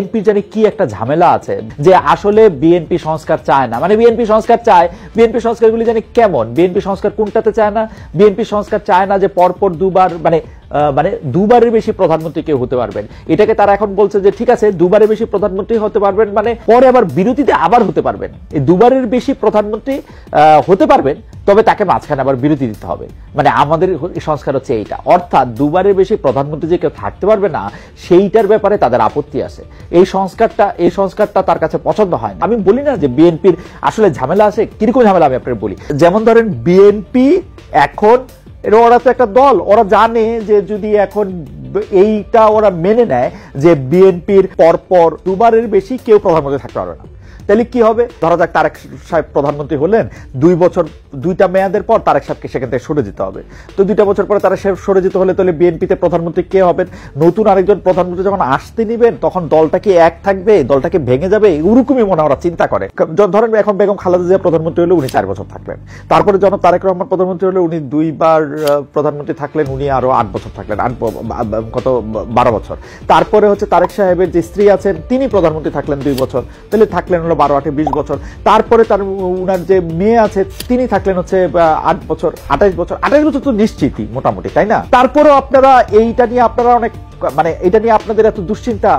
বিএনপির জানি কি একটা ঝামেলা আছে যে আসলে বিএনপি সংস্কার চায় না, মানে বিএনপি সংস্কার চায়, বিএনপি সংস্কারগুলি জানি কেমন, বিএনপি সংস্কার কোনটাতে চায় না, বিএনপি সংস্কার চায় না যে পরপর দুবার মানে দুবারের বেশি প্রধানমন্ত্রী কেউ হতে পারবেন। এটাকে তারা এখন বলছে যে ঠিক আছে দুবারের বেশি প্রধানমন্ত্রী হতে পারবেন, মানে পরে আবার বিরতিতে আবার হতে পারবেন। এই দুবারের বেশি প্রধানমন্ত্রী হতে পারবেন, তবে তাকে মাঝখানে আবার বিরতি দিতে হবে। মানে আমাদের সংস্কার হচ্ছে এইটা, অর্থাৎ দুবারের বেশি প্রধানমন্ত্রী যে কেউ থাকতে পারবে না সেইটার ব্যাপারে তাদের আপত্তি আছে। এই সংস্কারটা তার কাছে পছন্দ হয় না। আমি বলি না যে বিএনপির আসলে ঝামেলা আছে, কিরকম ঝামেলা আমি আপনাকে বলি। যেমন ধরেন বিএনপি এখন ওরা তো একটা দল, ওরা জানে যে যদি এখন এইটা ওরা মেনে নেয় যে বিএনপির পরপর দুবারের বেশি কেউ প্রধানমন্ত্রী থাকতে পারবে না, তাহলে কি হবে? ধরা যাক তারেক সাহেব প্রধানমন্ত্রী হলেন, 2 বছর 2টা মেয়াদের পর তারেক সাহেবকে সেখান থেকে সরে যেতে হবে। তো 2টা বছর পরে তারেক সাহেব সরে যেতে হলে তাহলে বিএনপিতে প্রধানমন্ত্রী কে হবেন? নতুন আরেকজন প্রধানমন্ত্রী যখন আসতে নিবেন তখন দলটা কি এক থাকবে, দলটাকে ভেঙে যাবে, এরকমই মনে ওরা চিন্তা করে। ধরেন এখন বেগম খালেদা জিয়া প্রধানমন্ত্রী হলে উনি 4 বছর থাকলেন, তারপরে জনাব তারেক রহমান প্রধানমন্ত্রী হলে উনি 2 বার প্রধানমন্ত্রী থাকলেন, উনি আরো 8 বছর থাকলেন, কত 12 বছর। তারপরে হচ্ছে তারেক সাহেবের যে স্ত্রী আছেন তিনি প্রধানমন্ত্রী থাকলেন 2 বছর, তাহলে থাকলেন হলো 12 8 20 বছর। তারপরে তার উনার যে মেয়ে আছে তিনি থাকলেন হচ্ছে 8 বছর 28 বছর। 28 বছর তো নিশ্চিতই মোটামুটি, তাই না? তারপরেও আপনারা এইটা নিয়ে আপনারা অনেক, মানে এটা নিয়ে আপনাদের এত দুশ্চিন্তা।